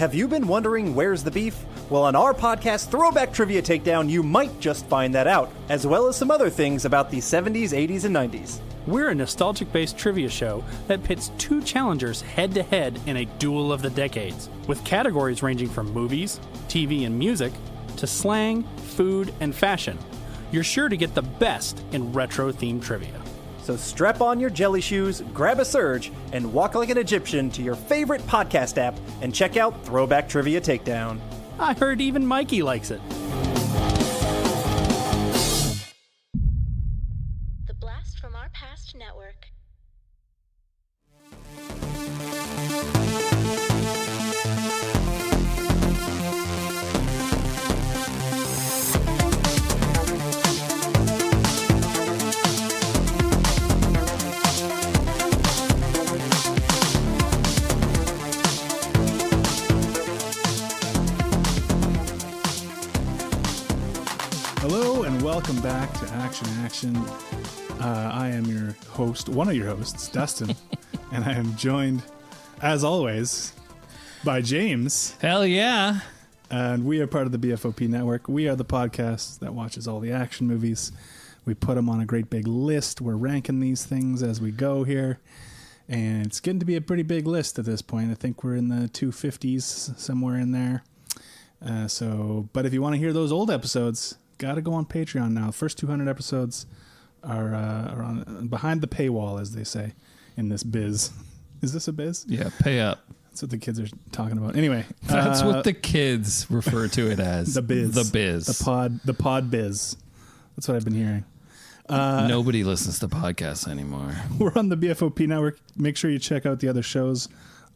Have you been wondering where's the beef? Well, on our podcast, Throwback Trivia Takedown, you might just find that out, as well as some other things about the 70s, 80s, and 90s. We're a nostalgic-based trivia show that pits two challengers head-to-head in a duel of the decades, with categories ranging from movies, TV, and music, to slang, food, and fashion. You're sure to get the best in retro-themed trivia. So strap on your jelly shoes, grab a surge, and walk like an Egyptian to your favorite podcast app and check out Throwback Trivia Takedown. I heard even Mikey likes it. The Blast from Our Past Network. Hello and welcome back to Action. I am your host, one of your hosts, Dustin, and I am joined, as always, by James. Hell yeah. And we are part of the BFOP network. We are the podcast that watches all the action movies. We put them on a great big list. We're ranking these things as we go here. And it's getting to be a pretty big list at this point. I think we're in the 250s, somewhere in there. But if you want to hear those old episodes, got to go on Patreon now. First 200 episodes are on behind the paywall, as they say in this biz. Is this a biz? Yeah, pay up. That's what the kids are talking about. Anyway, That's what the kids refer to it as. the biz. The biz. The pod biz. That's what I've been hearing. Nobody listens to podcasts anymore. We're on the BFOP network. Make sure you check out the other shows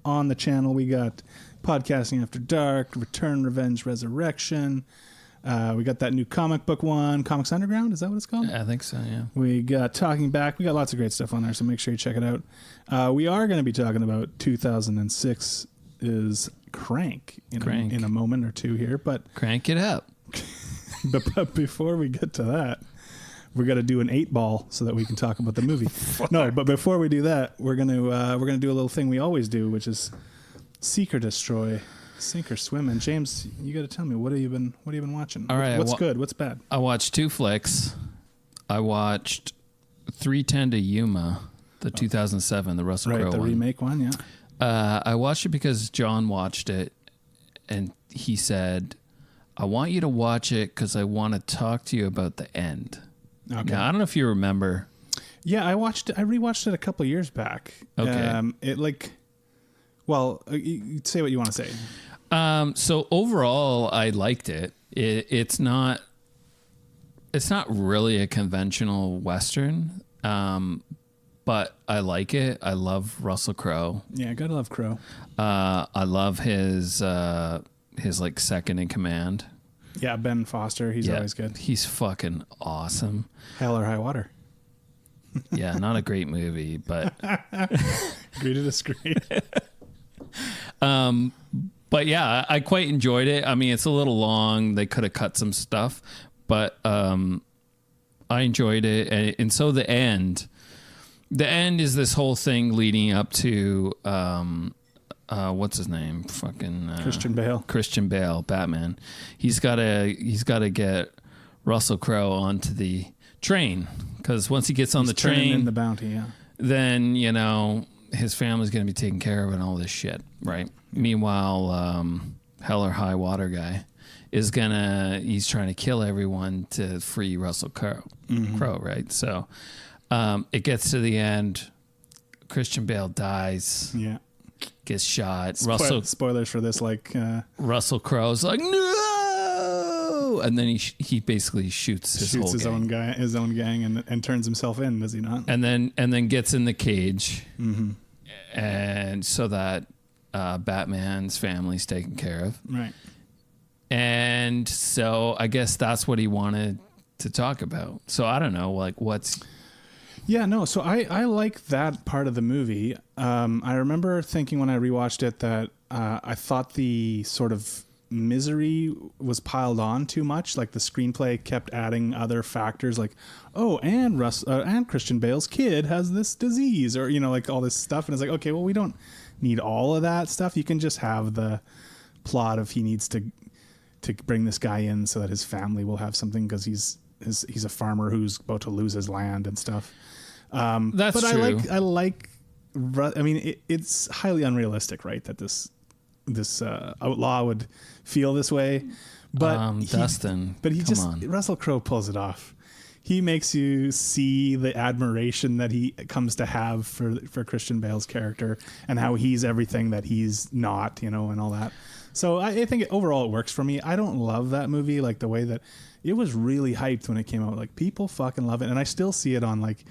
on the channel. We got Podcasting After Dark, Return, Revenge, Resurrection. We got that new comic book one, Comics Underground. Is that what it's called? I think so, yeah. We got Talking Back. We got lots of great stuff on there, so make sure you check it out. We are going to be talking about 2006 is Crank in a moment or two here. But Crank it up. but before we get to that, we're going to do an 8-ball so that we can talk about the movie. No, but before we do that, we're going to do a little thing we always do, which is Seek or Destroy. Sink or swim. And James, you got to tell me, what have you been watching? All right, what's good? What's bad? I watched two flicks. I watched 310 to Yuma, the 2007, the Russell Crowe the one. remake one, yeah. I watched it because John watched it, and he said, I want you to watch it because I want to talk to you about the end. Okay. Now, I don't know if you remember. Yeah, I rewatched it a couple of years back. Okay. You say what you want to say. So overall, I liked it. It's not really a conventional Western, but I like it. I love Russell Crowe. Yeah, gotta love Crowe. I love his like second in command. Yeah, Ben Foster. He's always good. He's fucking awesome. Hell or High Water. Yeah, not a great movie, but Agree to disagree. But yeah, I quite enjoyed it. I mean, it's a little long. They could have cut some stuff, but I enjoyed it. And so the end is this whole thing leading up to what's his name? Fucking Christian Bale, Batman. He's got to get Russell Crowe onto the train, because once he gets on the train, in the bounty, yeah. Then his family's going to be taken care of and all this shit, right? Meanwhile, Hell or High Water guy he's trying to kill everyone to free Russell Crowe, right? So it gets to the end. Christian Bale dies. Yeah. Gets shot. Spoilers for this, Russell Crowe's like, no! And then he basically shoots his own gang and turns himself in, does he not? And then gets in the cage. Mm-hmm. And so that Batman's family's taken care of. Right. And so I guess that's what he wanted to talk about. So I don't know, what's... Yeah, no, so I like that part of the movie. I remember thinking when I rewatched it that I thought the sort of misery was piled on too much. Like the screenplay kept adding other factors like, and Christian Bale's kid has this disease, or, all this stuff. And it's like, okay, well, we don't need all of that stuff. You can just have the plot of he needs to bring this guy in so that his family will have something because he's a farmer who's about to lose his land and stuff. That's but true. I like. I mean, it's highly unrealistic, right? That this outlaw would feel this way. But Dustin, come on. Russell Crowe pulls it off. He makes you see the admiration that he comes to have for Christian Bale's character and how he's everything that he's not, and all that. So I think overall it works for me. I don't love that movie like the way that it was really hyped when it came out. Like people fucking love it, and I still see it on like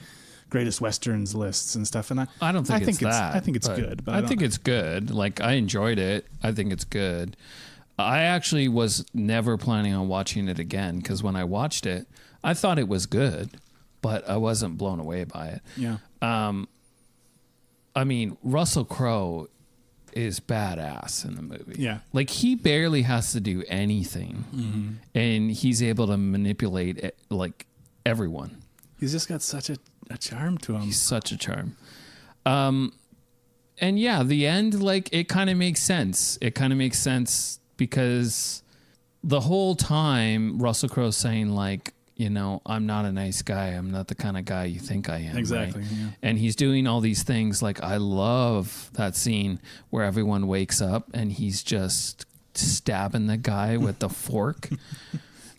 greatest westerns lists and stuff. And I don't think it's that. I think it's good. But I think it's good. Like I enjoyed it. I think it's good. I actually was never planning on watching it again because when I watched it, I thought it was good, but I wasn't blown away by it. Yeah. I mean, Russell Crowe is badass in the movie. Yeah. Like he barely has to do anything, and he's able to manipulate it, like everyone. He's just got such a charm to him. He's such a charm. And yeah, the end, like it kind of makes sense. It kind of makes sense because the whole time Russell Crowe's saying like, I'm not a nice guy. I'm not the kind of guy you think I am. Exactly. Right? Yeah. And he's doing all these things. Like I love that scene where everyone wakes up and he's just stabbing the guy with the fork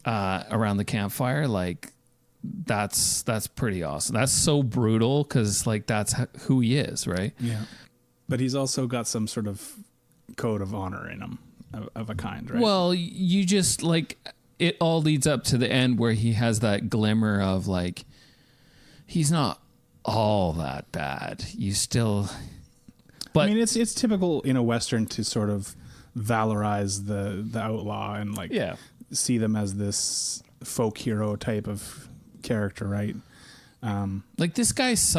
around the campfire. Like that's pretty awesome. That's so brutal because like that's who he is, right? Yeah. But he's also got some sort of code of honor in him of a kind, right? Well, you just like it all leads up to the end where he has that glimmer of like he's not all that bad. You still, but I mean, it's typical in a Western to sort of valorize the outlaw and like see them as this folk hero type of character, right? Like this guy's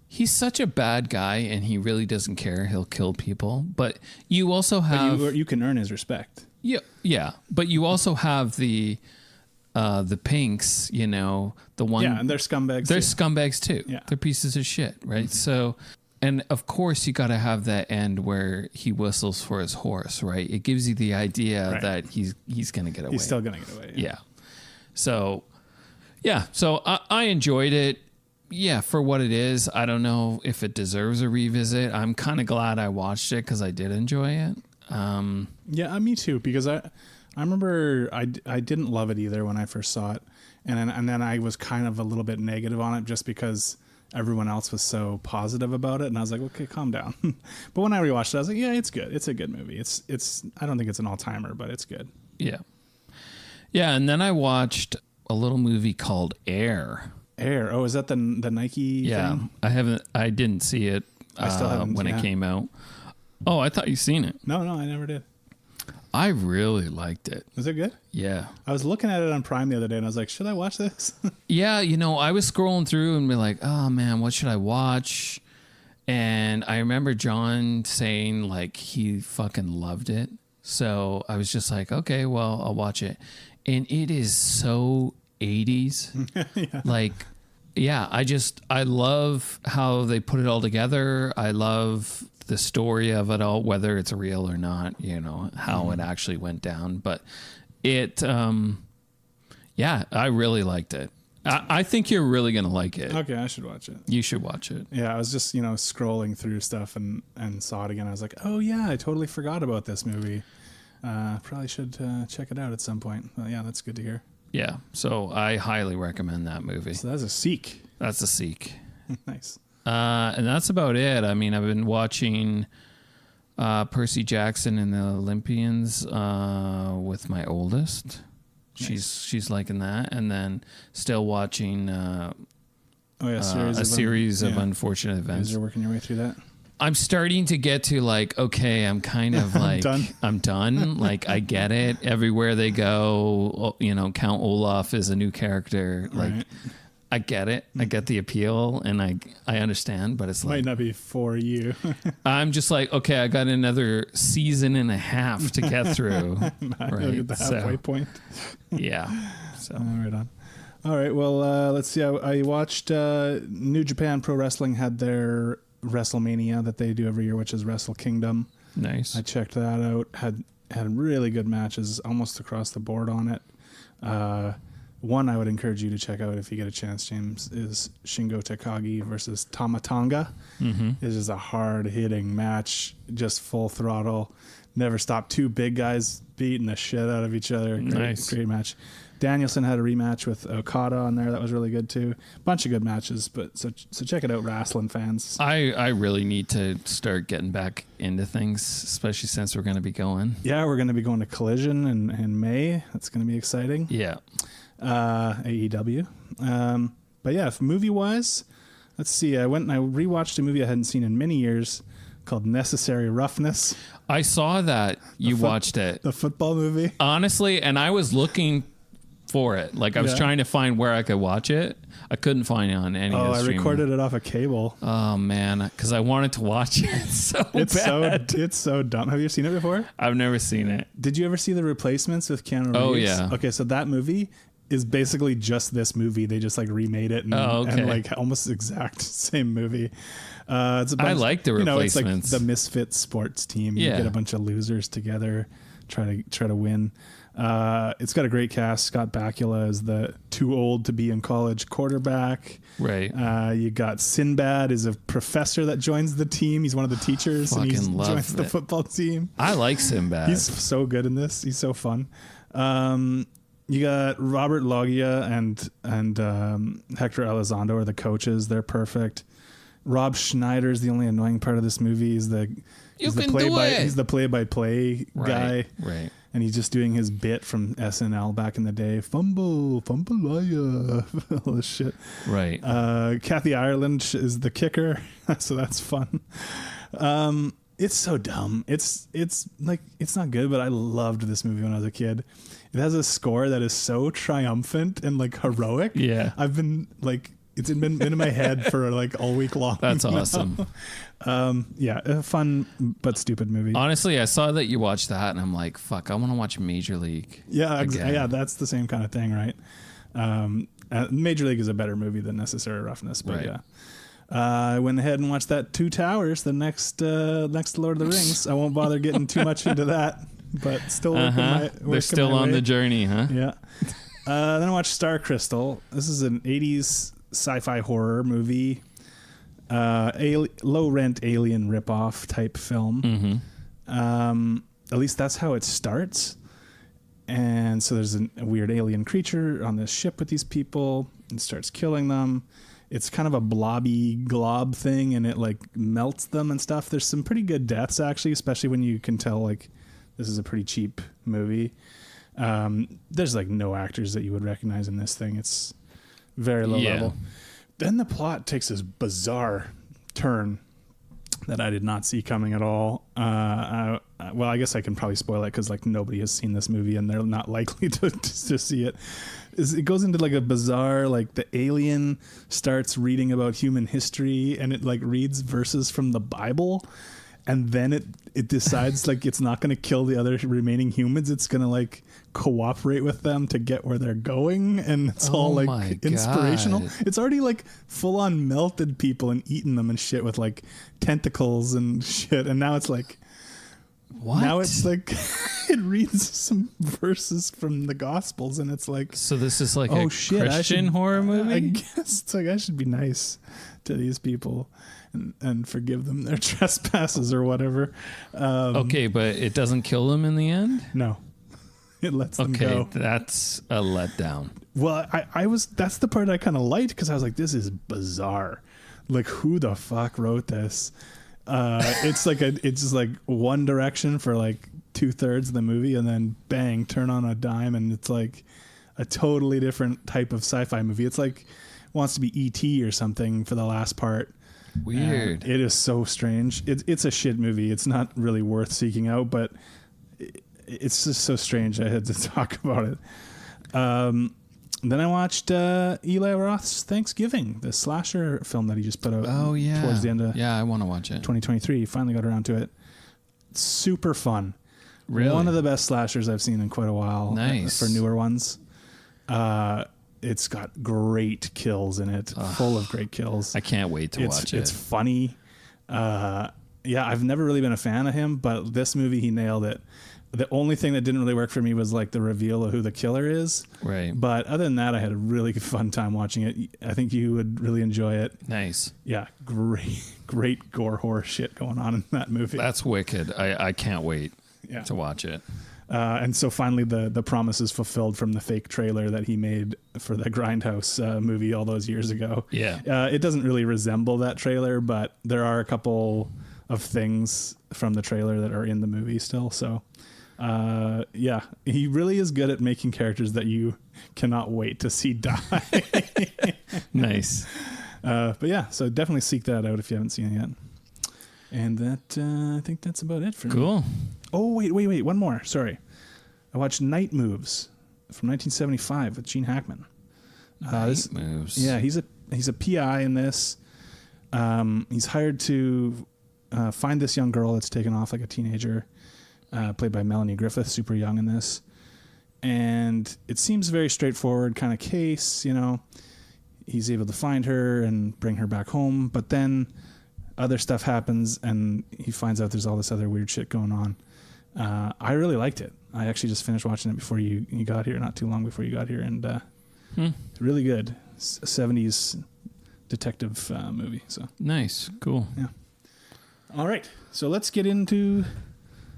he's such a bad guy and he really doesn't care. He'll kill people, but you also have you can earn his respect. Yeah, but you also have the pinks, the one. Yeah, and they're scumbags. They're scumbags too. Yeah. They're pieces of shit, right? So, and of course you got to have that end where he whistles for his horse, right? It gives you the idea that he's gonna get away. He's still gonna get away. Yeah. So I enjoyed it. Yeah, for what it is. I don't know if it deserves a revisit. I'm kind of glad I watched it because I did enjoy it. Yeah, me too. Because I remember I didn't love it either when I first saw it, and then I was kind of a little bit negative on it just because everyone else was so positive about it, and I was like, okay, calm down. But when I rewatched it, I was like, yeah, it's good. It's a good movie. It's I don't think it's an all timer, but it's good. Yeah, and then I watched a little movie called Air. Air. Oh, is that the Nike thing? I didn't see it. I still haven't when it came out. Oh, I thought you seen it. No, I never did. I really liked it. Was it good? Yeah. I was looking at it on Prime the other day and I was like, should I watch this? Yeah, I was scrolling through and be like, oh man, what should I watch? And I remember John saying like he fucking loved it. So I was just like, okay, well, I'll watch it. And it is so 80s. Yeah. Like, yeah, I love how they put it all together. I love the story of it all, whether it's real or not, how it actually went down. But it, I really liked it. I think you're really going to like it. Okay, I should watch it. You should watch it. Yeah, I was just, scrolling through stuff and saw it again. I was like, oh yeah, I totally forgot about this movie. Probably should check it out at some point. Well, yeah, that's good to hear. Yeah, so I highly recommend that movie. So that's a Seek. That's a Seek. Nice. And that's about it. I mean, I've been watching Percy Jackson and the Olympians with my oldest. Nice. She's liking that, and then still watching a series of unfortunate events. You're working your way through that. I'm starting to get to like, okay, I'm kind of like, I'm done. Like, I get it. Everywhere they go, Count Olaf is a new character. Like, right. I get it. I get the appeal and I understand, but it's like, might not be for you. I'm just like, okay, I got another season and a half to get through. Right. The halfway point. Yeah. So right on. All right. Well, let's see. I watched New Japan Pro Wrestling had their WrestleMania that they do every year, which is Wrestle Kingdom. Nice. I checked that out. Had really good matches almost across the board on it. One I would encourage you to check out if you get a chance, James, is Shingo Takagi versus Tama Tonga. It is a hard-hitting match, just full throttle. Never stop. Two big guys beating the shit out of each other. Great match. Danielson had a rematch with Okada on there. That was really good too. Bunch of good matches, but so check it out, wrestling fans. I really need to start getting back into things, especially since we're going to be going. Yeah, we're going to be going to Collision in May. That's going to be exciting. Yeah. AEW. But yeah, movie-wise, let's see. I went and I rewatched a movie I hadn't seen in many years called Necessary Roughness. I saw that you watched it. The football movie. Honestly, and I was looking for it. Like I was trying to find where I could watch it. I couldn't find it on any of the I streaming. recorded it off of cable. Oh man, because I wanted to watch it It's so dumb. Have you seen it before? I've never seen it. Did you ever see The Replacements with Keanu Reeves? Oh yeah. Okay, so that movie is basically just this movie. They just like remade it and like almost exact same movie. It's a bunch, I like The Replacements. It's like the misfit sports team. You get a bunch of losers together, try to win. It's got a great cast. Scott Bakula is the too old to be in college quarterback. Right. You got Sinbad is a professor that joins the team. He's one of the teachers and he joins the football team. I like Sinbad. He's so good in this. He's so fun. You got Robert Loggia and Hector Elizondo are the coaches. They're perfect. Rob Schneider is the only annoying part of this movie. He's the play-by-play guy. Right. And he's just doing his bit from SNL back in the day. Fumble-aya. All this shit. Right. Kathy Ireland is the kicker. So that's fun. It's so dumb. It's like, it's not good, but I loved this movie when I was a kid. It has a score that is so triumphant and like heroic. Yeah. I've been like, it's been in my head for like all week long. That's awesome. Yeah, a fun but stupid movie. Honestly, I saw that you watched that and I'm like, fuck, I want to watch Major League. Yeah, yeah, that's the same kind of thing, right? Major League is a better movie than Necessary Roughness, but yeah. I went ahead and watched that Two Towers, the next Lord of the Rings. I won't bother getting too much into that, but still they're still on the journey, huh? Yeah. Then I watched Star Crystal. This is an 80s sci-fi horror movie, low rent alien ripoff type film. At least that's how it starts. And so there's a weird alien creature on this ship with these people and starts killing them. It's kind of a blobby glob thing and it like melts them and stuff. There's some pretty good deaths actually, especially when you can tell like this is a pretty cheap movie. There's like no actors that you would recognize in this thing. It's very low level. Then the plot takes this bizarre turn that I did not see coming at all. Well, I guess I can probably spoil it because like nobody has seen this movie and they're not likely to see it. It goes into like a bizarre, like the alien starts reading about human history and it like reads verses from the Bible. And then it decides like it's not going to kill the other remaining humans. It's going to like cooperate with them to get where they're going. And it's all like inspirational. God. It's already like full on melted people and eaten them and shit with like tentacles and shit. And now it's like, what? Now it's like it reads some verses from the Gospels and it's like, so this is like Christian horror movie? I guess it's like I should be nice to these people and forgive them their trespasses or whatever. Okay, but it doesn't kill them in the end? No. It lets them go. Okay, that's a letdown. Well, that's the part I kind of liked because I was like, this is bizarre. Like, who the fuck wrote this? It's just like one direction for like 2/3 of the movie and then bang, turn on a dime and it's like a totally different type of sci-fi movie. It's like wants to be E.T. or something for the last part. Weird. It is so strange. It's a shit movie. It's not really worth seeking out, but it's just so strange. I had to talk about it. Then I watched Eli Roth's Thanksgiving, the slasher film that he just put out. Oh yeah, towards the end of I want to watch it. 2023. Finally got around to it. Super fun. Really, one of the best slashers I've seen in quite a while. Nice for newer ones. It's got great kills in it, full of great kills. I can't wait to watch it. It's funny. Yeah, I've never really been a fan of him, but this movie, he nailed it. The only thing that didn't really work for me was like the reveal of who the killer is. Right. But other than that, I had a really fun time watching it. I think you would really enjoy it. Nice. Yeah, great gore horror shit going on in that movie. That's wicked. I can't wait to watch it. And so finally the promise is fulfilled from the fake trailer that he made for the Grindhouse movie all those years ago. Yeah. It doesn't really resemble that trailer, but there are a couple of things from the trailer that are in the movie still. So, yeah, he really is good at making characters that you cannot wait to see die. Nice. But yeah, so definitely seek that out if you haven't seen it yet. And that, I think that's about it for me. Cool. Oh, wait. One more. Sorry. I watched Night Moves from 1975 with Gene Hackman. Night Moves. Yeah, he's a PI in this. He's hired to find this young girl that's taken off like a teenager, played by Melanie Griffith, super young in this. And it seems a very straightforward kind of case, you know. He's able to find her and bring her back home, but then other stuff happens and he finds out there's all this other weird shit going on. I really liked it. I actually just finished watching it before you got here, not too long before you got here, and really good. 70s detective movie. So nice. Cool. Yeah. All right. So let's get into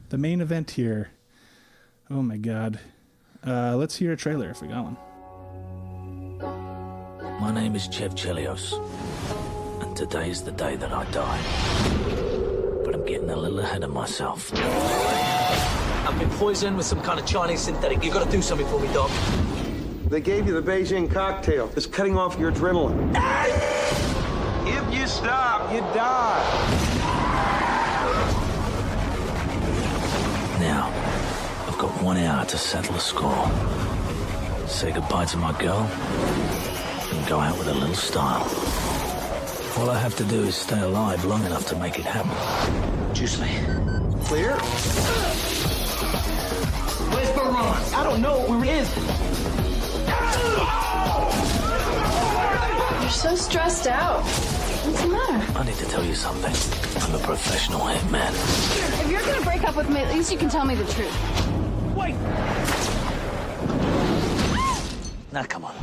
the main event here. Oh my God. Let's hear a trailer if we got one. My name is Chev Chelios, and today is the day that I die. But I'm getting a little ahead of myself. I've been poisoned with some kind of Chinese synthetic. You gotta do something for me, Doc. They gave you the Beijing cocktail. It's cutting off your adrenaline. If you stop, you die. Now, I've got 1 hour to settle the score. Say goodbye to my girl, and go out with a little style. All I have to do is stay alive long enough to make it happen. Juice me. Clear? Where's Baron? I don't know where he is. You're so stressed out. What's the matter? I need to tell you something. I'm a professional hitman. If you're gonna break up with me, at least you can tell me the truth. Wait! Now, come on.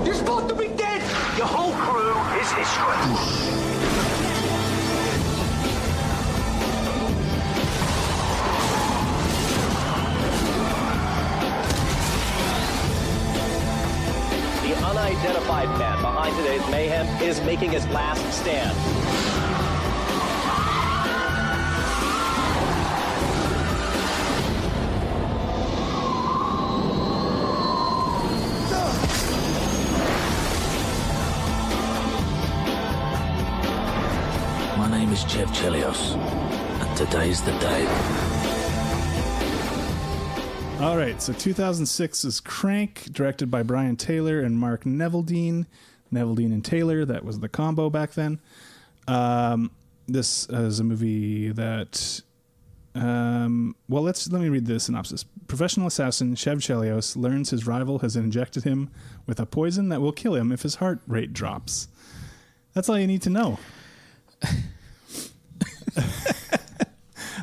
You're supposed to be dead! Your whole crew is history. The unidentified man behind today's mayhem is making his last stand. My name is Chev Chelios, and today's the day. All right, so 2006's Crank, directed by Brian Taylor and Mark Neveldine. Neveldine and Taylor, that was the combo back then. This is a movie that... let me read the synopsis. Professional assassin Chev Chelios learns his rival has injected him with a poison that will kill him if his heart rate drops. That's all you need to know.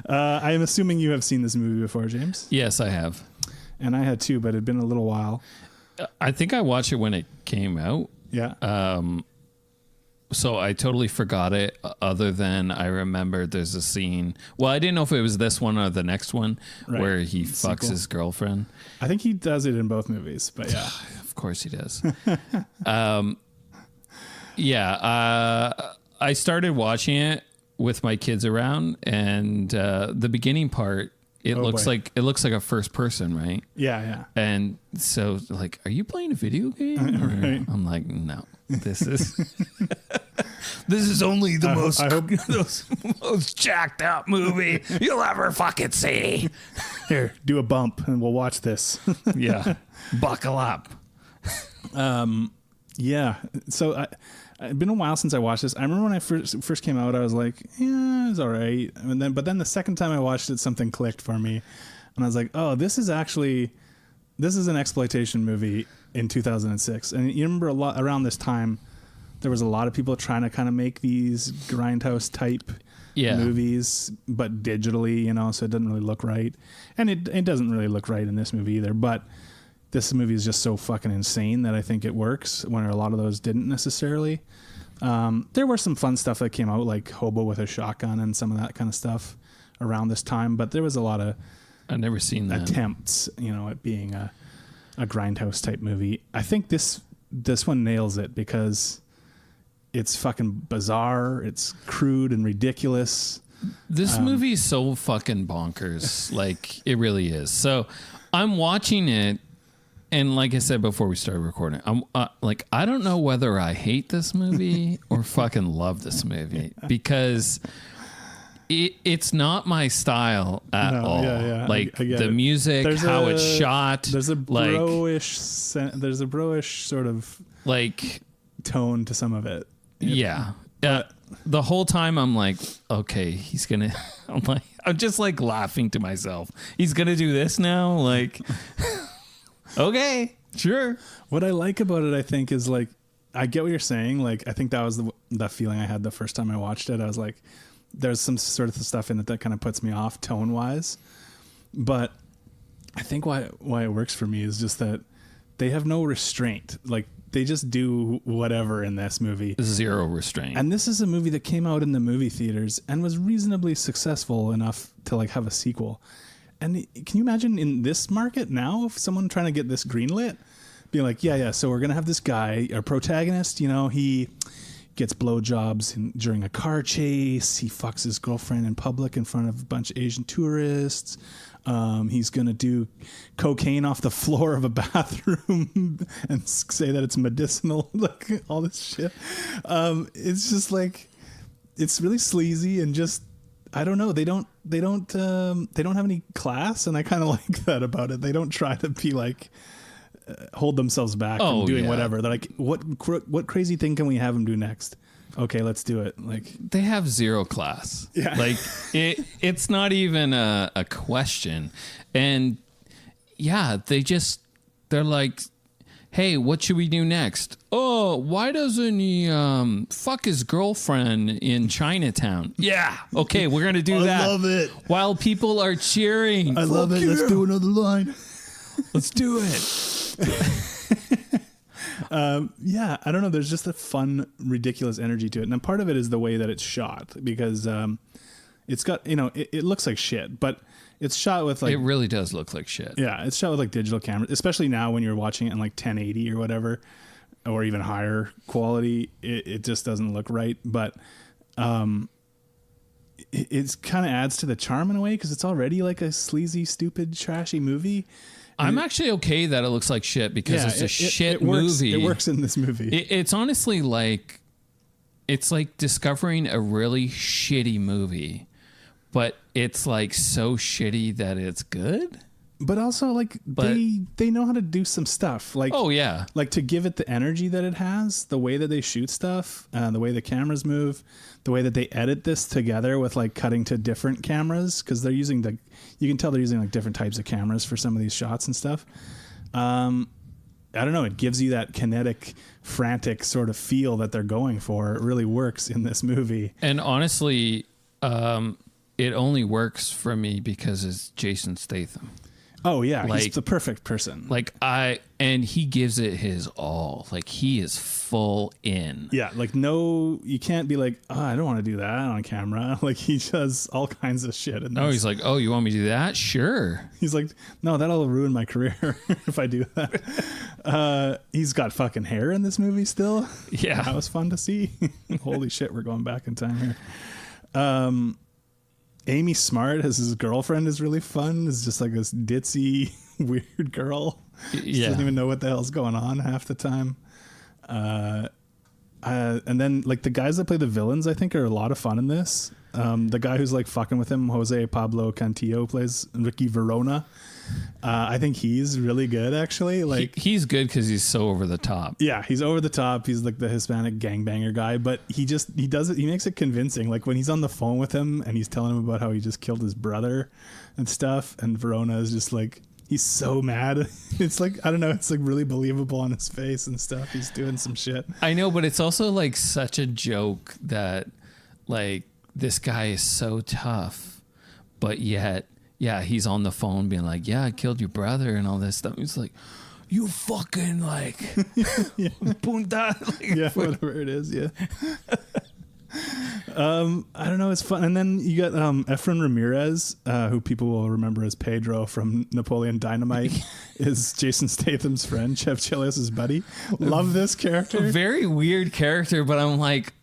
I am assuming you have seen this movie before, James. Yes, I have. And I had too, but it had been a little while. I think I watched it when it came out. Yeah. So I totally forgot it, other than I remember there's a scene. Well, I didn't know if it was this one or the next one where he fucks Sequel. his girlfriend. I think he does it in both movies, but yeah. Of course he does. I started watching it with my kids around, and the beginning part, it looks like a first person, right? Yeah. And so, like, are you playing a video game? Right. I'm like, no, this is this is only the most jacked up movie you'll ever fucking see. Here, do a bump, and we'll watch this. Yeah, buckle up. Yeah. So it's been a while since I watched this. I remember when I first came out, I was like, yeah, it's all right. But then the second time I watched it, something clicked for me, and I was like, oh, this is actually this is an exploitation movie in 2006, and you remember a lot around this time. There was a lot of people trying to kind of make these grindhouse type movies, but digitally, so it doesn't really look right. And it doesn't really look right in this movie either. But this movie is just so fucking insane that I think it works, when a lot of those didn't necessarily. There were some fun stuff that came out, like Hobo with a Shotgun and some of that kind of stuff around this time. But there was a lot of I've never seen that. attempts, at being a grindhouse type movie. I think this one nails it because it's fucking bizarre. It's crude and ridiculous. This movie is so fucking bonkers. Like, it really is. So I'm watching it, and like I said before we started recording, I'm I don't know whether I hate this movie or fucking love this movie, because it's not my style at all. Yeah, like I get the it. music, how it's shot. There's a bro-ish sort of like tone to some of it. Yeah. The whole time I'm like, okay, he's gonna. I'm just like laughing to myself. He's gonna do this now. Like, okay, sure. What I like about it, I think, is like, I get what you're saying. Like, I think that was the feeling I had the first time I watched it. I was like, there's some sort of stuff in it that kind of puts me off tone wise, but I think why it works for me is just that they have no restraint. Like, they just do whatever in this movie. Zero restraint. And this is a movie that came out in the movie theaters and was reasonably successful enough to like have a sequel. And can you imagine in this market now, if someone trying to get this greenlit, being like, yeah, so we're going to have this guy, our protagonist, he gets blowjobs during a car chase. He fucks his girlfriend in public in front of a bunch of Asian tourists. He's going to do cocaine off the floor of a bathroom and say that it's medicinal, like all this shit. It's just like, it's really sleazy and just, I don't know. They don't have any class. And I kind of like that about it. They don't try to be like, hold themselves back from doing whatever. They're like, what crazy thing can we have them do next? Okay, let's do it. Like, they have zero class. Yeah. Like it's not even a question. And yeah, they're like, hey, what should we do next? Oh, why doesn't he fuck his girlfriend in Chinatown? Yeah. Okay, we're going to do that. I love it. While people are cheering. I love it. You. Let's do another line. Let's do it. Yeah, I don't know. There's just a fun, ridiculous energy to it. And part of it is the way that it's shot, because it's got, it looks like shit, but it's shot with like... It really does look like shit. Yeah, it's shot with like digital cameras, especially now when you're watching it in like 1080 or whatever, or even higher quality. It just doesn't look right. But it kind of adds to the charm in a way, because it's already like a sleazy, stupid, trashy movie. I'm actually okay that it looks like shit, because it's a shit movie. It works in this movie. It's honestly like, it's like discovering a really shitty movie, but it's like so shitty that it's good. But also, like, they know how to do some stuff. Like, oh yeah, like to give it the energy that it has, the way that they shoot stuff, the way the cameras move, the way that they edit this together with like cutting to different cameras, because they're using you can tell they're using like different types of cameras for some of these shots and stuff. I don't know. It gives you that kinetic, frantic sort of feel that they're going for. It really works in this movie. And honestly, it only works for me because it's Jason Statham. Oh yeah, like, he's the perfect person. And he gives it his all. Like, he is full in. Yeah, like no, you can't be like, oh, I don't want to do that on camera. Like, he does all kinds of shit. Oh, he's like, oh, you want me to do that? Sure. He's like, no, that'll ruin my career if I do that. He's got fucking hair in this movie still. Yeah, that was fun to see. Holy shit, we're going back in time here. Amy Smart as his girlfriend is really fun. Is just like this ditzy, weird girl. She doesn't even know what the hell's going on half the time. And then like the guys that play the villains, I think, are a lot of fun in this. The guy who's like fucking with him, Jose Pablo Cantillo, plays Ricky Verona. I think he's really good, actually. Like he's good because he's so over the top. Yeah, he's over the top. He's like the Hispanic gangbanger guy, but he does it. He makes it convincing. Like when he's on the phone with him and he's telling him about how he just killed his brother and stuff, and Verona is just like, he's so mad. It's like, I don't know, it's like really believable on his face and stuff. He's doing some shit. I know, but it's also like such a joke that like this guy is so tough, but yet, yeah, he's on the phone being like, yeah, I killed your brother and all this stuff. He's like, you fucking like, punta. Like, Yeah, whatever it is. Yeah. I don't know. It's fun. And then you got Efren Ramirez, who people will remember as Pedro from Napoleon Dynamite, is Jason Statham's friend, Chev Chelios' buddy. Love this character. A very weird character, but I'm like,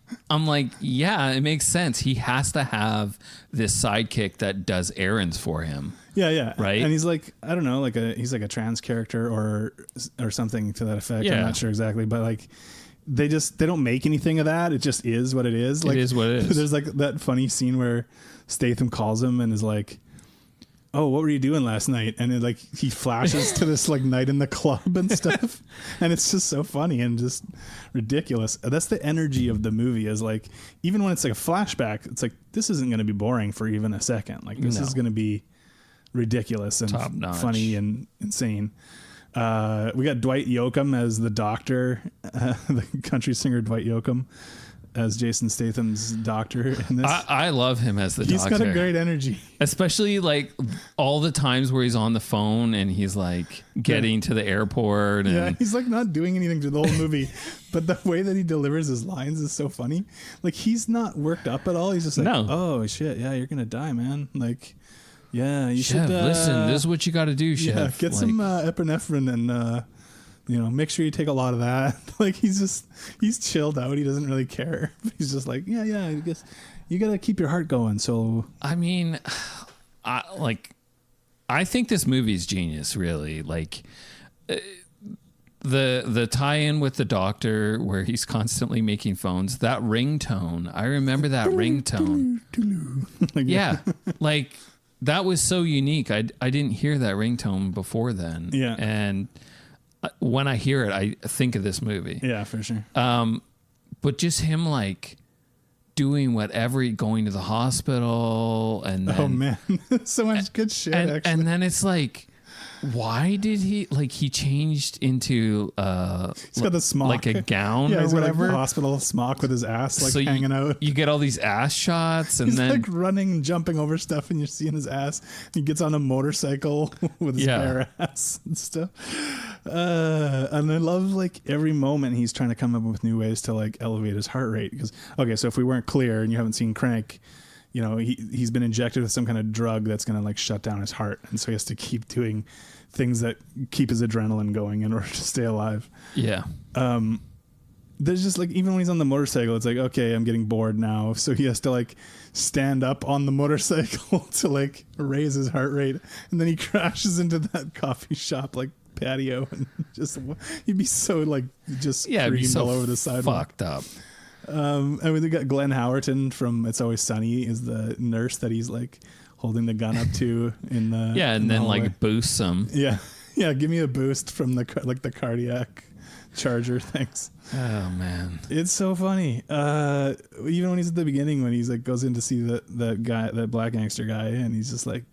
yeah, it makes sense. He has to have this sidekick that does errands for him. Yeah. Right. And he's like, I don't know, he's like a trans character or something to that effect. Yeah. I'm not sure exactly, but like they don't make anything of that. It just is what it is. Like, it is what it is. There's like that funny scene where Statham calls him and is like, oh, what were you doing last night? And it, like he flashes to this like night in the club and stuff. And it's just so funny and just ridiculous. That's the energy of the movie, is like, even when it's like a flashback, it's like, this isn't going to be boring for even a second. Like this is going to be ridiculous and funny and insane. We got Dwight Yoakam as the doctor, the country singer Dwight Yoakam as Jason Statham's doctor in this. I love him as the He's doctor. got a great energy. Especially like all the times where he's on the phone and he's like getting to the airport. And yeah, he's like not doing anything to the whole movie, but the way that he delivers his lines is so funny. Like he's not worked up at all. He's just like, oh shit, yeah, you're gonna die, man. Like, yeah, you Chev, should listen, this is what you got to do, Chev. Yeah, get some epinephrine and make sure you take a lot of that. Like he's chilled out. He doesn't really care. He's just like, yeah, I guess you got to keep your heart going. So I mean, I think this movie's genius, really. Like the tie-in with the doctor where he's constantly making phones, that ringtone. I remember that ringtone. Yeah. Like that was so unique. I didn't hear that ringtone before then. Yeah. And when I hear it, I think of this movie. Yeah, for sure. But just him like doing whatever, going to the hospital and then, oh man, so much good shit. Actually. And then it's like, why did he changed into he's got the smock, like a gown or he's whatever, got like the hospital smock with his ass like so hanging out. You get all these ass shots, and he's then like running and jumping over stuff, and you're seeing his ass. He gets on a motorcycle with his bare ass and stuff. And I love like every moment he's trying to come up with new ways to like elevate his heart rate. Because so if we weren't clear and you haven't seen Crank, he's been injected with some kind of drug that's going to like shut down his heart, and so he has to keep doing things that keep his adrenaline going in order to stay alive. Yeah. There's just like, even when he's on the motorcycle, it's like, okay, I'm getting bored now, so he has to like stand up on the motorcycle to like raise his heart rate, and then he crashes into that coffee shop like patio, and just he'd be so like just screamed all over the sidewalk. Fucked up. And we got Glenn Howerton from It's Always Sunny is the nurse that he's like holding the gun up to in the and then hallway. Like boosts him. Yeah, give me a boost from the cardiac charger things. Oh man, it's so funny. Even when he's at the beginning, when he's like goes in to see that guy, that black gangster guy, and he's just like,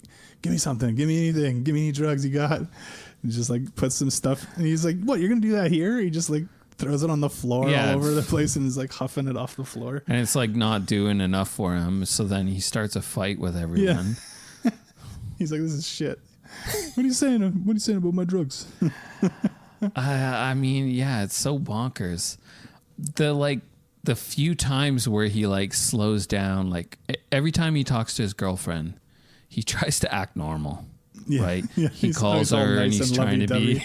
give me something, give me anything, give me any drugs you got. And just like puts some stuff, and he's like, what, you're gonna do that here? He just like throws it on the floor all over the place and is like huffing it off the floor. And it's like not doing enough for him. So then he starts a fight with everyone. Yeah. He's like, this is shit. What are you saying? What are you saying about my drugs? I mean, yeah, it's so bonkers. The few times where he like slows down, like every time he talks to his girlfriend, he tries to act normal. Yeah. Right? Yeah, he calls her nice and he's trying to be.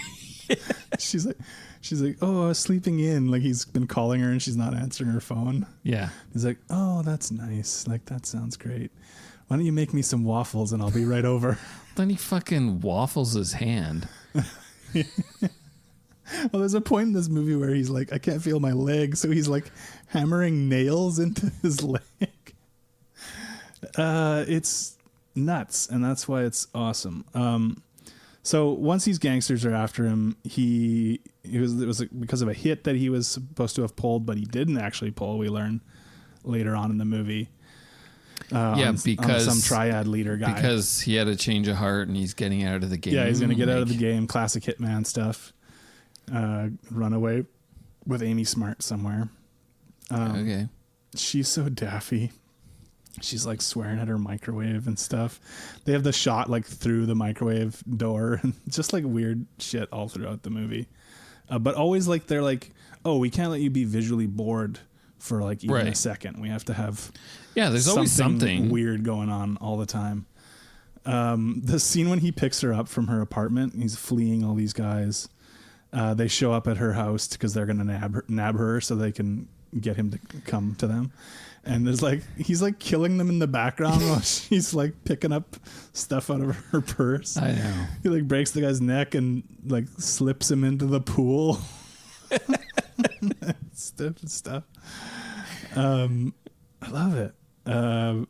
She's like, oh, I was sleeping in. Like he's been calling her and she's not answering her phone. Yeah. He's like, oh, that's nice. Like that sounds great. Why don't you make me some waffles and I'll be right over. Then he fucking waffles his hand. Well, there's a point in this movie where he's like, I can't feel my leg. So he's like hammering nails into his leg. It's nuts. And that's why it's awesome. So once these gangsters are after him, it was because of a hit that he was supposed to have pulled, but he didn't actually pull. We learn later on in the movie. on some triad leader guy. Because he had a change of heart and he's getting out of the game. Yeah, he's going to get out of the game. Classic Hitman stuff. Run away with Amy Smart somewhere. Okay. She's so daffy. She's like swearing at her microwave and stuff. They have the shot like through the microwave door and just like weird shit all throughout the movie. But always like they're like, oh, we can't let you be visually bored for like even a second. We have to have there's always something weird going on all the time. The scene when he picks her up from her apartment, he's fleeing all these guys. They show up at her house because they're gonna nab her so they can get him to come to them. And there's like he's like killing them in the background while she's like picking up stuff out of her purse. I know. He like breaks the guy's neck and like slips him into the pool. Stuff. I love it. What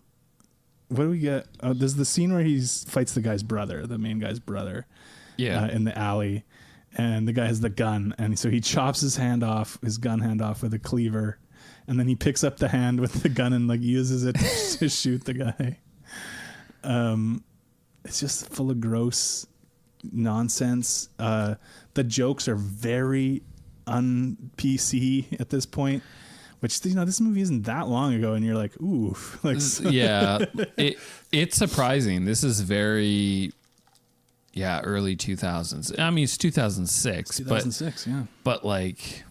do we get? There's the scene where he fights the guy's brother, the main guy's brother. Yeah. In the alley, and the guy has the gun, and so he chops his gun hand off with a cleaver, and then he picks up the hand with the gun and like uses it to shoot the guy. It's just full of gross nonsense. The jokes are very un-PC at this point, which, this movie isn't that long ago, and you're like, ooh. Like, yeah, it's surprising. This is very, early 2000s. I mean, it's 2006. 2006, But like,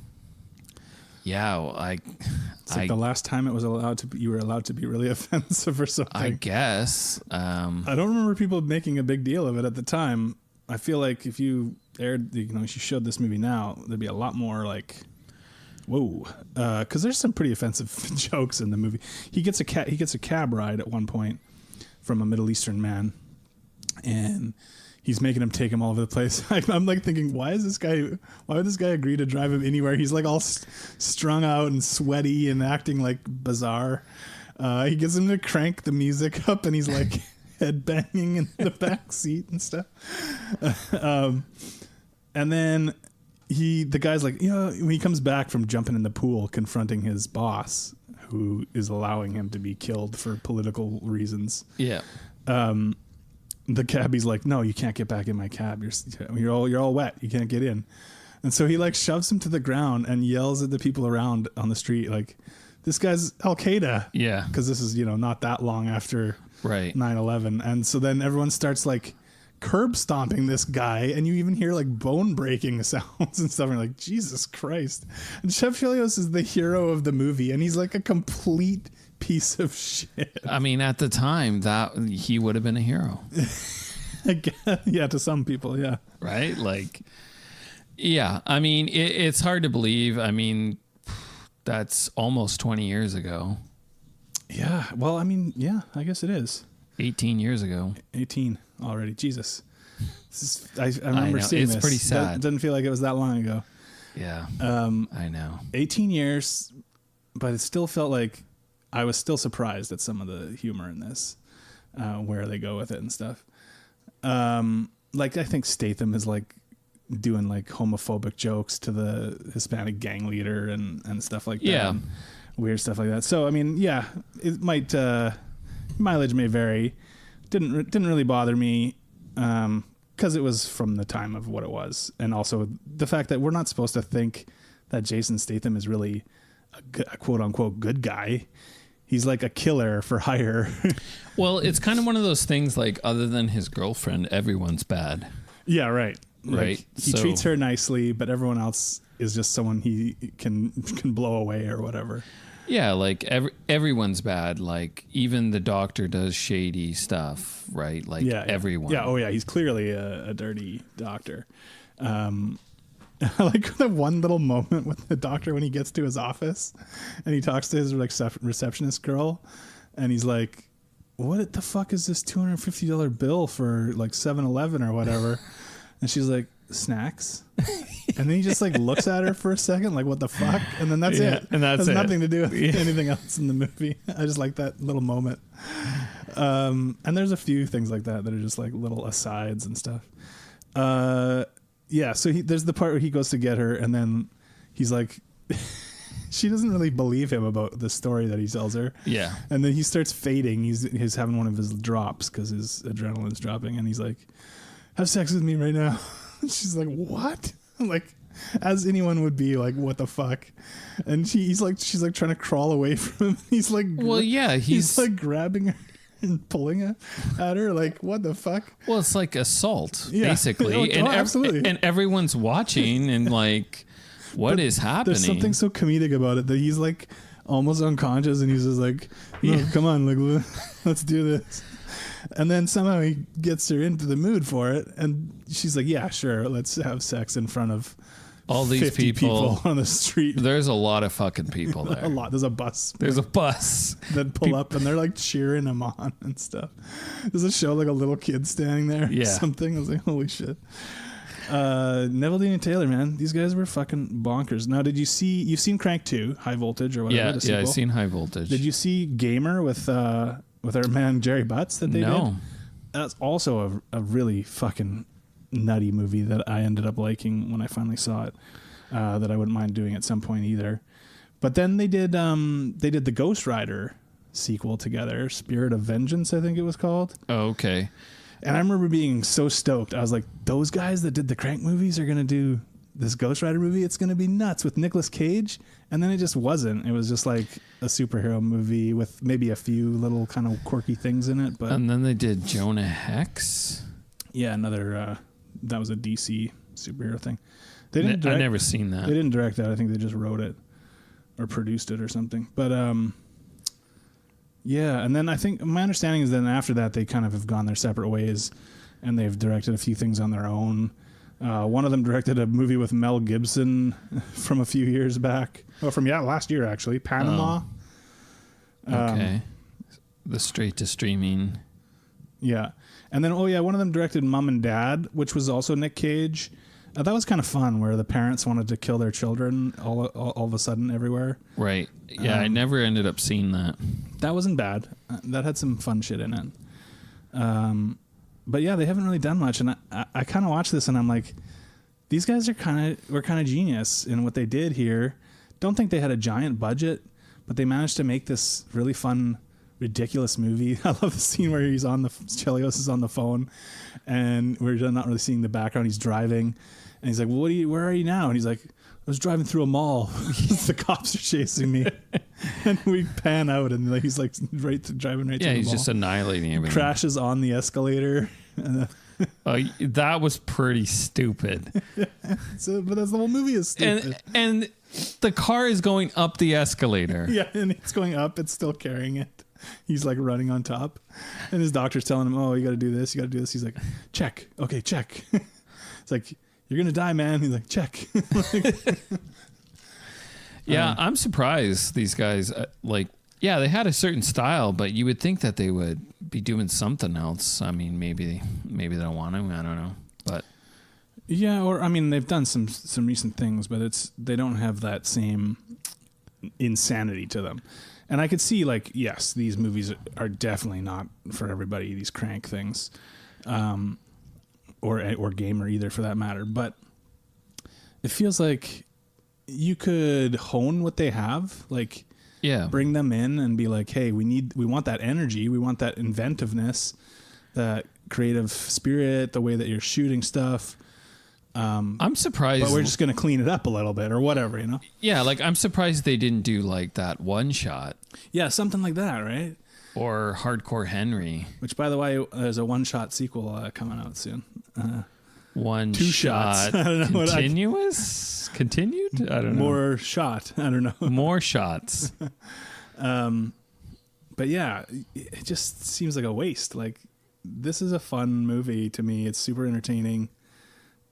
it's like the last time you were allowed to be really offensive or something. I guess. I don't remember people making a big deal of it at the time. I feel like if you aired, if you showed this movie now, there'd be a lot more like, whoa, because there's some pretty offensive jokes in the movie. He gets a cab ride at one point from a Middle Eastern man, and he's making him take him all over the place. I'm like thinking, why would this guy agree to drive him anywhere? He's like all strung out and sweaty and acting like bizarre. He gets him to crank the music up, and he's like head banging in the back seat and stuff. And then the guy's like, when he comes back from jumping in the pool, confronting his boss, who is allowing him to be killed for political reasons. Yeah. The cabbie's like, no, you can't get back in my cab. You're all wet. You can't get in. And so he like shoves him to the ground and yells at the people around on the street, like, this guy's Al Qaeda. Yeah. Because this is, not that long after 9/11. And so then everyone starts like curb stomping this guy, and you even hear like bone breaking sounds and stuff. And you're like, Jesus Christ. And Chev Chelios is the hero of the movie, and he's like a complete piece of shit. I mean, at the time that he would have been a hero. Yeah, to some people, yeah. Right? Like, yeah. I mean, it's hard to believe. I mean, that's almost 20 years ago. Yeah. Well, I mean, yeah, I guess it is. 18 years ago. 18 already. Jesus. I remember seeing this. It's pretty sad. It doesn't feel like it was that long ago. Yeah. I know. 18 years, but it still felt like I was still surprised at some of the humor in this, where they go with it and stuff. Like, I think Statham is like doing like homophobic jokes to the Hispanic gang leader and stuff like that. Yeah. Weird stuff like that. So, I mean, yeah, it might, mileage may vary. Didn't really bother me, because it was from the time of what it was. And also the fact that we're not supposed to think that Jason Statham is really a quote unquote good guy. He's like a killer for hire. Well, it's kind of one of those things like, other than his girlfriend, everyone's bad. Yeah, right. Right. Like, he treats her nicely, but everyone else is just someone he can blow away or whatever. Yeah, like everyone's bad. Like, even the doctor does shady stuff, right? Like, everyone. Yeah, oh yeah, he's clearly a dirty doctor. I like the one little moment with the doctor when he gets to his office and he talks to his like receptionist girl, and he's like, what the fuck is this $250 bill for like 7-Eleven or whatever? And she's like, snacks. And then he just like looks at her for a second, like, what the fuck? And then that's it. And that's it. Nothing to do with anything else in the movie. I just like that little moment. And there's a few things like that are just like little asides and stuff. Yeah, so there's the part where he goes to get her, and then he's like, she doesn't really believe him about the story that he tells her. Yeah. And then he starts fading. He's having one of his drops because his adrenaline's dropping, and he's like, "Have sex with me right now." She's like, "What?" Like, as anyone would be like, "What the fuck?" And she's like trying to crawl away from him. He's like, well, yeah, he's like grabbing her and pulling at her. Like, what the fuck? Well, it's like assault, Yeah. basically. Oh, and absolutely. And everyone's watching and like, what is happening? There's something so comedic about it that he's like almost unconscious, and he's just like, "No, come on, like, let's do this." And then somehow he gets her into the mood for it, and she's like, "Yeah, sure, let's have sex in front of all these 50 people on the street." There's a lot of fucking people there. A lot. There's a bus. There's a bus that pull up, and they're like cheering him on and stuff. There's a show like a little kid standing there. Yeah. Or something. I was like, holy shit. Neveldine and Taylor, man, these guys were fucking bonkers. Now, you've seen Crank 2, High Voltage or whatever? Yeah, I've seen High Voltage. Did you see Gamer with our man Jerry Butts that they did? That's also a really fucking nutty movie that I ended up liking when I finally saw it. That I wouldn't mind doing at some point either. But then they did the Ghost Rider sequel together, Spirit of Vengeance, I think it was called. Oh, okay. And I remember being so stoked. I was like, those guys that did the Crank movies are going to do this Ghost Rider movie. It's going to be nuts with Nicolas Cage. And then it just wasn't. It was just like a superhero movie with maybe a few little kind of quirky things in it. But and then they did Jonah Hex. Yeah, another, that was a DC superhero thing. They I've never seen that. They didn't direct that. I think they just wrote it or produced it or something. But yeah, and then I think my understanding is then after that they kind of have gone their separate ways, and they've directed a few things on their own. One of them directed a movie with Mel Gibson from a few years back. Well, from last year actually, Panama. Okay, the straight to streaming. Yeah, and then one of them directed Mom and Dad, which was also Nick Cage. That was kind of fun, where the parents wanted to kill their children all of a sudden everywhere. Right. Yeah, I never ended up seeing that. That wasn't bad. That had some fun shit in it. But yeah, they haven't really done much, and I kind of watched this, and I'm like, these guys were kind of genius in what they did here. Don't think they had a giant budget, but they managed to make this really fun, ridiculous movie. I love the scene where Chelios is on the phone, and we're not really seeing the background. He's driving. And he's like, well, where are you now? And he's like, I was driving through a mall. The cops are chasing me. And we pan out, and he's like driving right through the mall. Yeah, he's just annihilating everything. Crashes on the escalator. That was pretty stupid. But that's the whole movie is stupid. And the car is going up the escalator. Yeah, and it's going up. It's still carrying it. He's like running on top. And his doctor's telling him, oh, you got to do this. You got to do this. He's like, check. Okay, check. It's like, you're going to die, man. He's like, check. Yeah, I'm surprised these guys, they had a certain style, but you would think that they would be doing something else. I mean, maybe they don't want to. I don't know. But yeah, or I mean, they've done some recent things, but they don't have that same insanity to them. And I could see, like, yes, these movies are definitely not for everybody, these Crank things. Or Gamer either, for that matter. But it feels like you could hone what they have, like, bring them in and be like, hey, we want that energy, we want that inventiveness, that creative spirit, the way that you're shooting stuff. I'm surprised, but we're just going to clean it up a little bit or whatever, you know? Yeah, like, I'm surprised they didn't do like that one shot. Yeah, something like that, right? Or Hardcore Henry. Which, by the way, there's a one-shot sequel coming out soon. Two shots. I don't know. Continuous? Continued? I don't know. More shot. I don't know. More shots. But yeah, it just seems like a waste. Like, this is a fun movie to me. It's super entertaining.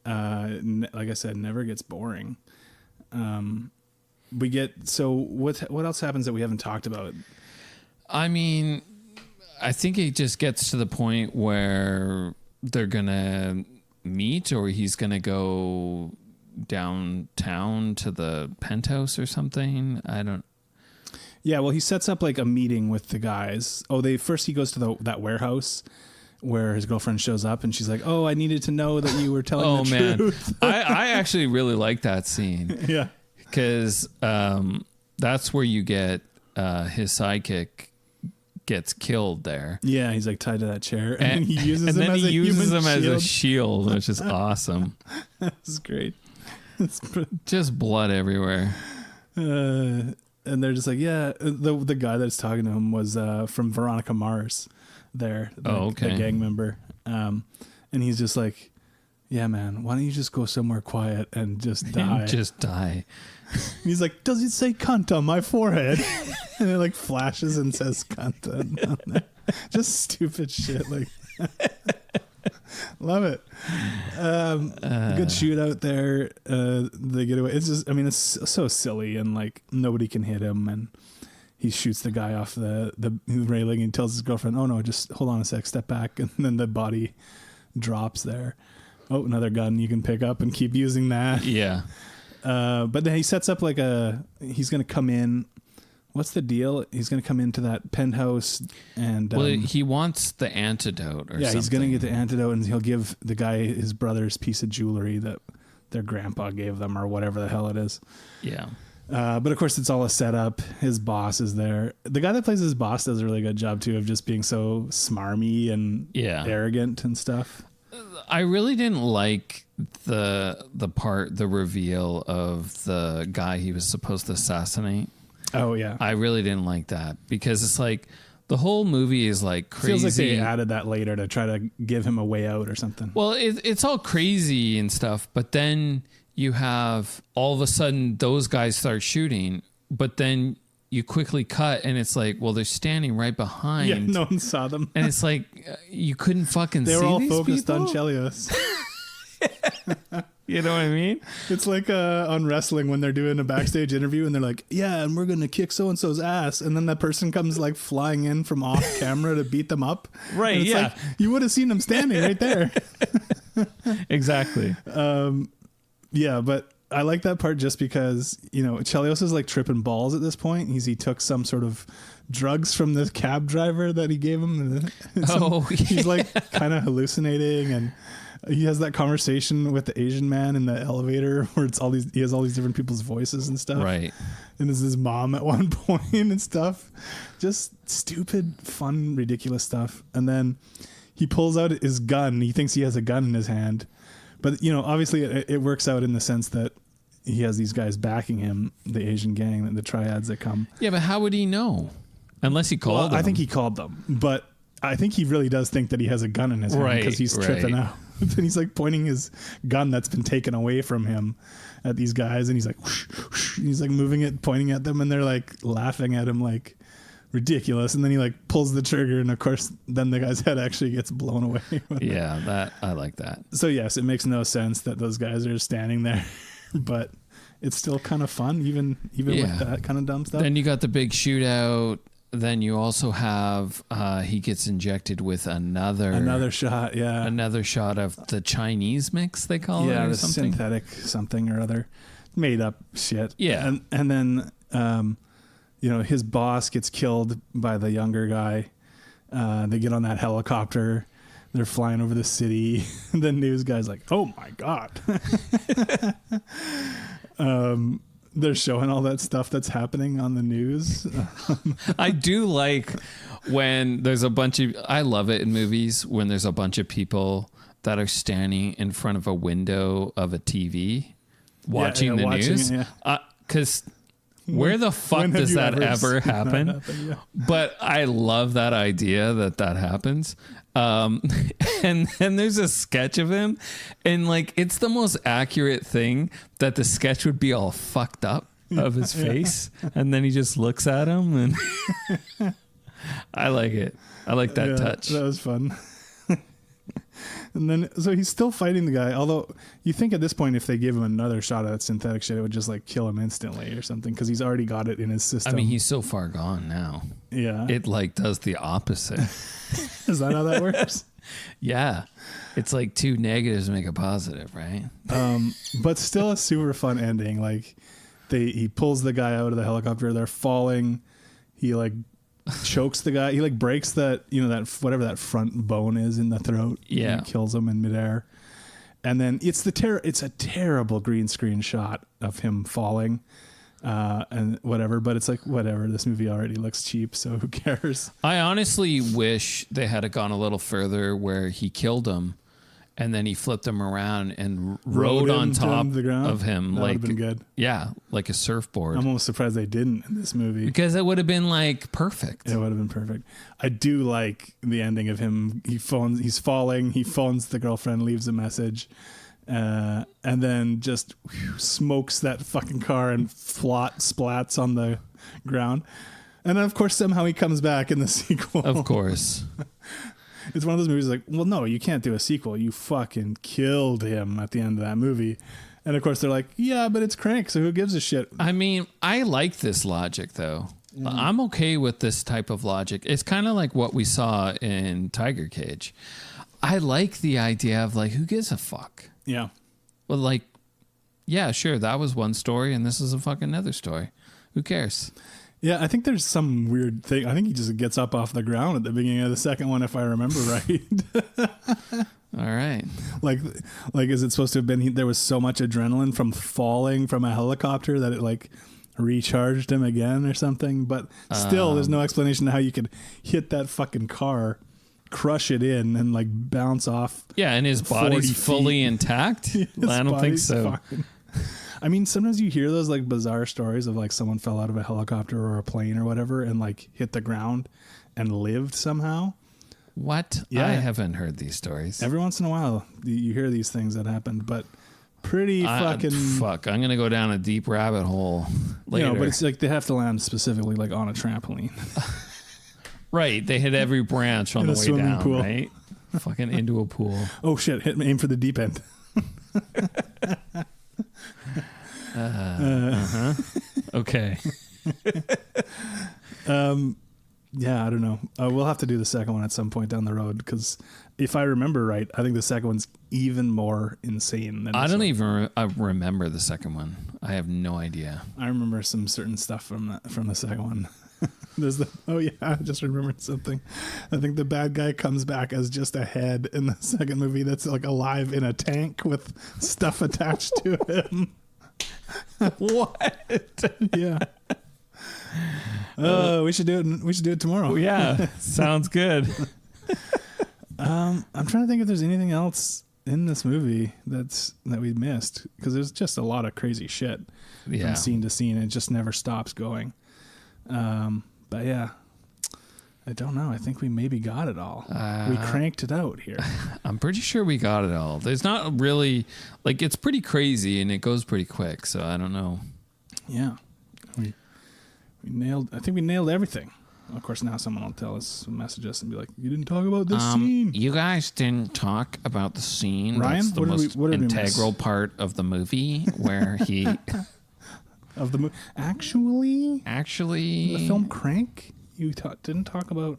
Like I said, never gets boring. What else happens that we haven't talked about? I mean, I think it just gets to the point where they're going to meet, or he's going to go downtown to the penthouse or something. I don't. Yeah, well, he sets up like a meeting with the guys. First he goes to that warehouse where his girlfriend shows up, and she's like, oh, I needed to know that you were telling the truth. I actually really like that scene. Yeah. Because That's where you get his sidekick gets killed there. Yeah, he's like tied to that chair, and he uses him as a shield, which is awesome. That's great. Just blood everywhere. And they're just like, yeah. The guy that's talking to him was from Veronica Mars. There, the gang member, and he's just like, yeah, man, why don't you just go somewhere quiet and just die? Just die. He's like, does it say cunt on my forehead? And it like flashes and says cunt on there. Just stupid shit. Like, love it. Good shootout there. They get away. It's just, I mean, it's so silly, and like nobody can hit him, and he shoots the guy off the railing and tells his girlfriend, oh no, just hold on a sec, step back. And then the body drops there. Oh, another gun you can pick up and keep using that. Yeah. But then he sets up like he's going to come in. What's the deal? He's going to come into that penthouse and... he wants the antidote or something. Yeah, he's going to get the antidote, and he'll give the guy his brother's piece of jewelry that their grandpa gave them, or whatever the hell it is. Yeah. But of course it's all a setup. His boss is there. The guy that plays his boss does a really good job too of just being so smarmy and arrogant and stuff. I really didn't like the reveal of the guy he was supposed to assassinate. Oh yeah. I really didn't like that, because it's like the whole movie is like crazy. Feels like they added that later to try to give him a way out or something. Well, it's all crazy and stuff, but then you have all of a sudden those guys start shooting, but then you quickly cut and it's like, well, they're standing right behind. Yeah, no one saw them. And it's like, you couldn't fucking see these people. They were all focused people? on Chelios. You know what I mean? It's like on wrestling when they're doing a backstage interview and they're like, yeah, and we're going to kick so-and-so's ass. And then that person comes like flying in from off camera to beat them up. Right, and it's yeah. like, you would have seen them standing right there. Exactly. Yeah, but I like that part just because, you know, Chelios is like tripping balls at this point. He took some sort of drugs from the cab driver that he gave him. He's like kind of hallucinating, and he has that conversation with the Asian man in the elevator where he has all these different people's voices and stuff. Right. And there's his mom at one point and stuff. Just stupid, fun, ridiculous stuff. And then he pulls out his gun. He thinks he has a gun in his hand. But, you know, obviously it works out in the sense that he has these guys backing him, the Asian gang, the triads that come. Yeah, but how would he know? Unless he called them. I think he called them. But I think he really does think that he has a gun in his hand because he's tripping out. And he's like pointing his gun that's been taken away from him at these guys. And he's like, whoosh, whoosh. He's like moving it, pointing at them. And they're like laughing at him like ridiculous. And then he like pulls the trigger. And of course, then the guy's head actually gets blown away. Yeah, I like that. So yes, it makes no sense that those guys are standing there. But it's still kind of fun, even with that kind of dumb stuff. Then you got the big shootout. Then you also have he gets injected with another shot, another shot of the Chinese mix, they call it, or the something. synthetic something or other, made up shit. Yeah, and then you know, his boss gets killed by the younger guy. They get on that helicopter. They're flying over the city. The news guy's like, "Oh my god." They're showing all that stuff that's happening on the news. I do like when there's a bunch of, I love it in movies when there's a bunch of people that are standing in front of a window of a TV watching the news. Because where the fuck does that ever happen? But I love that idea that happens. And then there's a sketch of him, and like it's the most accurate thing that the sketch would be all fucked up of his face, and then he just looks at him, and I like it. I like that touch. That was fun. And then, so he's still fighting the guy. Although you think at this point, if they give him another shot of that synthetic shit, it would just like kill him instantly or something, because he's already got it in his system. I mean, he's so far gone now. Yeah, it like does the opposite. Is that how that works? Yeah, it's like two negatives make a positive, right? But still a super fun ending. Like he pulls the guy out of the helicopter. They're falling. He like chokes the guy. He like breaks that, you know, that whatever that front bone is in the throat. Yeah, he kills him in midair. And then it's a terrible green screen shot of him falling. and whatever. But it's like, whatever. This movie already looks cheap, so who cares? I honestly wish they had gone a little further where he killed him and then he flipped him around and rode on top of him. That would have been good. Yeah, like a surfboard. I'm almost surprised they didn't in this movie. Because it would have been like perfect. It would have been perfect. I do like the ending of him. He's falling. He phones the girlfriend, leaves a message, and then just smokes that fucking car and splats on the ground. And then, of course, somehow he comes back in the sequel. Of course. It's one of those movies like, well, no, you can't do a sequel. You fucking killed him at the end of that movie. And of course they're like, yeah, but it's Crank, so who gives a shit? I mean, I like this logic though. I'm okay with this type of logic. It's kind of like what we saw in Tiger Cage. I like the idea of like, who gives a fuck? Yeah. Well, like, yeah, sure, that was one story and this is a fucking other story. Who cares? Yeah, I think there's some weird thing. I think he just gets up off the ground at the beginning of the second one, if I remember right. All right. Like, is it supposed to have been there was so much adrenaline from falling from a helicopter that it like recharged him again or something? But still, there's no explanation how you could hit that fucking car, crush it in, and like bounce off. Yeah, and his body's fully intact. I don't think so. Fine. I mean, sometimes you hear those like bizarre stories of like someone fell out of a helicopter or a plane or whatever and like hit the ground and lived somehow. What? Yeah. I haven't heard these stories. Every once in a while you hear these things that happened, but pretty fucking... Fuck, I'm going to go down a deep rabbit hole later. You know, but it's like they have to land specifically like on a trampoline. Right, they hit every branch on the way down, pool. Right? Fucking into a pool. Oh shit, aim for the deep end. Okay. Yeah, I don't know. We'll have to do the second one at some point down the road because if I remember right, I think the second one's even more insane than I don't even remember the second one. I have no idea. I remember some certain stuff from the second one. I just remembered something. I think the bad guy comes back as just a head in the second movie that's like alive in a tank with stuff attached to him. What? Yeah. Oh, we should do it. We should do it tomorrow. Yeah, sounds good. I'm trying to think if there's anything else in this movie that we missed because there's just a lot of crazy shit from scene to scene. It just never stops going. But yeah, I don't know. I think we maybe got it all. We cranked it out here. I'm pretty sure we got it all. There's not really like it's pretty crazy and it goes pretty quick. So I don't know. Yeah, we nailed. I think we nailed everything. Of course, now someone will message us and be like, "You didn't talk about this scene. You guys didn't talk about the scene. Ryan, that's the most integral part of the movie where he of the movie. Actually, the film Crank. You didn't talk about.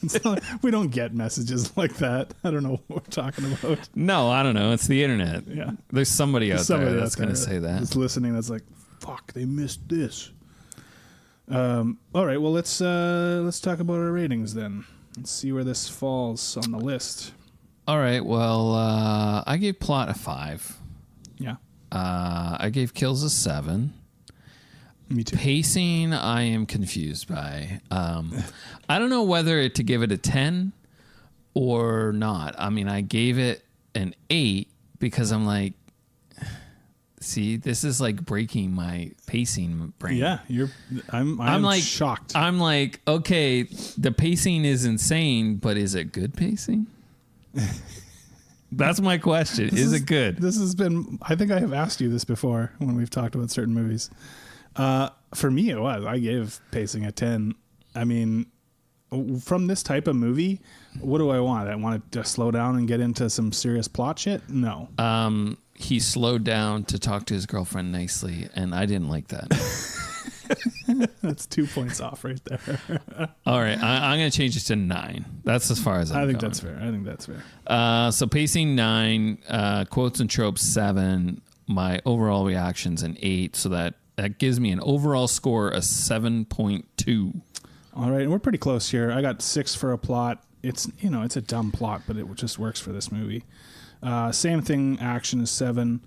It's not, we don't get messages like that. I don't know what we're talking about. No, I don't know. It's the internet. Yeah, there's somebody out there that's going to say that. That's listening. That's like, fuck, they missed this. All right, well let's talk about our ratings then. Let's see where this falls on the list. All right, well, I gave Plot a 5. Yeah. I gave Kills a 7. Me too. Pacing, I am confused by. I don't know whether to give it a 10 or not. I mean, I gave it an 8 because I'm like, see, this is like breaking my pacing brain. Yeah, I'm like shocked. I'm like, okay, the pacing is insane, but is it good pacing? That's my question. Is it good? This has been, I think I have asked you this before when we've talked about certain movies. For me, it was. I gave pacing a 10. I mean, from this type of movie, what do I want? I want it to slow down and get into some serious plot shit? No. He slowed down to talk to his girlfriend nicely, and I didn't like that. That's 2 points off right there. All right, I'm going to change it to 9. That's as far as I think going. that's fair. I think that's fair. So pacing 9, quotes and tropes 7, my overall reactions an 8, so that gives me an overall score of 7.2. All right, and we're pretty close here. I got 6 for a plot. It's a dumb plot, but it just works for this movie. Same thing. Action is 7.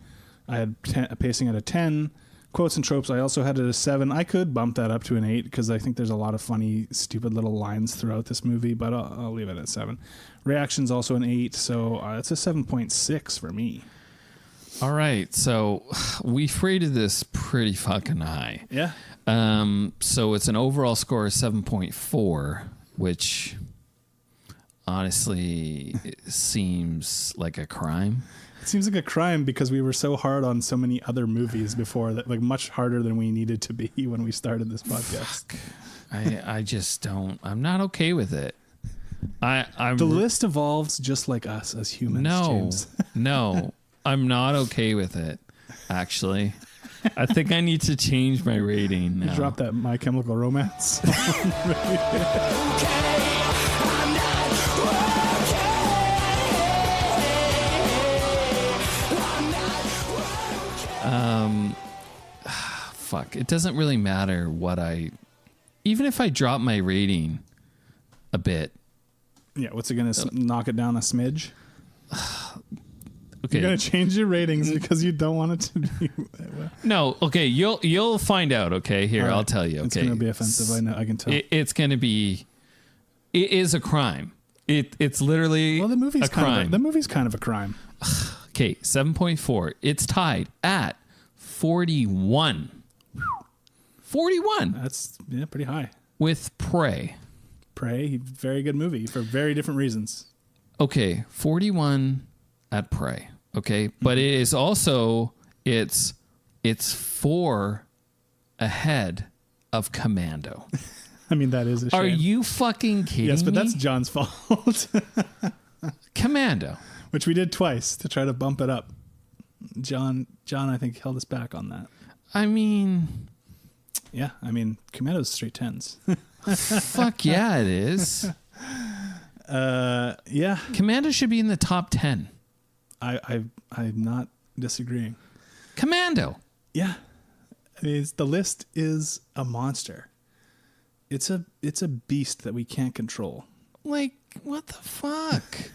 I had pacing at a 10. Quotes and tropes, I also had it a 7. I could bump that up to an 8 because I think there's a lot of funny, stupid little lines throughout this movie, but I'll leave it at 7. Reactions also an 8, so it's a 7.6 for me. All right, so we've rated this pretty fucking high. Yeah. So it's an overall score of 7.4, which honestly seems like a crime. It seems like a crime because we were so hard on so many other movies before that, like much harder than we needed to be when we started this podcast. I just don't. I'm not okay with it. I'm the list evolves just like us as humans. James. No, I'm not okay with it. Actually, I think I need to change my rating now. Drop that My Chemical Romance. Fuck. It doesn't really matter what even if I drop my rating a bit. Yeah, what's it going to knock it down a smidge? Okay. You're going to change your ratings because you don't want it to be. No, okay, you'll find out, okay? Here, right. I'll tell you, okay? It's going to be offensive, I know, I can tell. It's going to be, it is a crime. It's literally the movie's a crime. The movie's kind of a crime. Okay, 7.4. It's tied at 41. 41. That's pretty high. With Prey. Prey, very good movie for very different reasons. Okay, 41 at Prey. Okay, but it is also it's 4 ahead of Commando. I mean, that is a shame. Are you fucking kidding me? Yes, but that's John's fault. Commando. Which we did twice to try to bump it up. John, I think, held us back on that. I mean... Yeah, I mean, Commando's straight 10s. Fuck yeah, it is. Yeah. Commando should be in the top 10. I'm not disagreeing. Commando. Yeah. I mean, the list is a monster. It's a beast that we can't control. Like, what the fuck?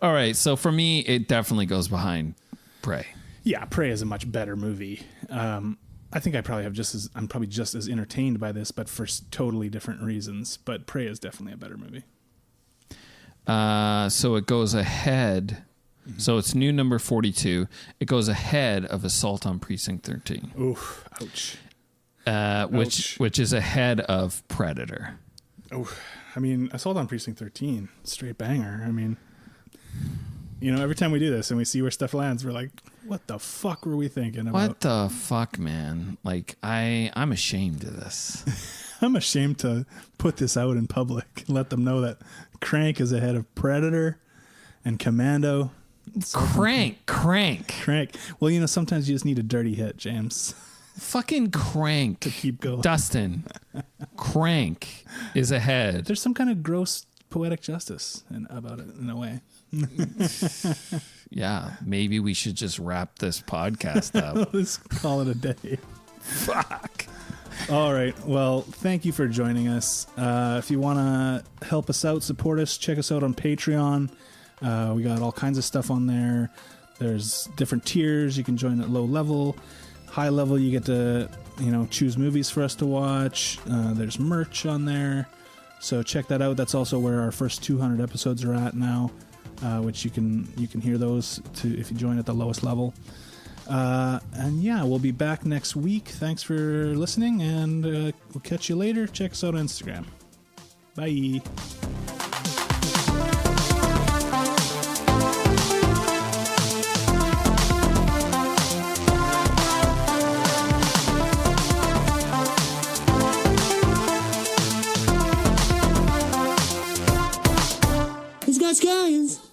All right, so for me, it definitely goes behind Prey. Yeah, Prey is a much better movie. I think I'm probably just as entertained by this, but for totally different reasons. But Prey is definitely a better movie. So it goes ahead. Mm-hmm. So it's new number 42. It goes ahead of Assault on Precinct 13. Oof, ouch. Which is ahead of Predator. Oh, I mean, Assault on Precinct 13, straight banger. I mean, every time we do this and we see where stuff lands, we're like, what the fuck were we thinking about? What the fuck, man? Like, I'm ashamed of this. I'm ashamed to put this out in public and let them know that Crank is ahead of Predator and Commando. Crank. Well, sometimes you just need a dirty hit, James. Fucking Crank. To keep going. Dustin, Crank is ahead. There's some kind of gross poetic justice about it in a way. Yeah, maybe we should just wrap this podcast up. Let's call it a day. Fuck. All right. Well, thank you for joining us. If you want to help us out, support us, check us out on Patreon. We got all kinds of stuff on there. There's different tiers. You can join at low level. High level, you get to, choose movies for us to watch. There's merch on there. So check that out. That's also where our first 200 episodes are at now, which you can hear those if you join at the lowest level. And yeah, we'll be back next week. Thanks for listening, and we'll catch you later. Check us out on Instagram. Bye. He's got scallions.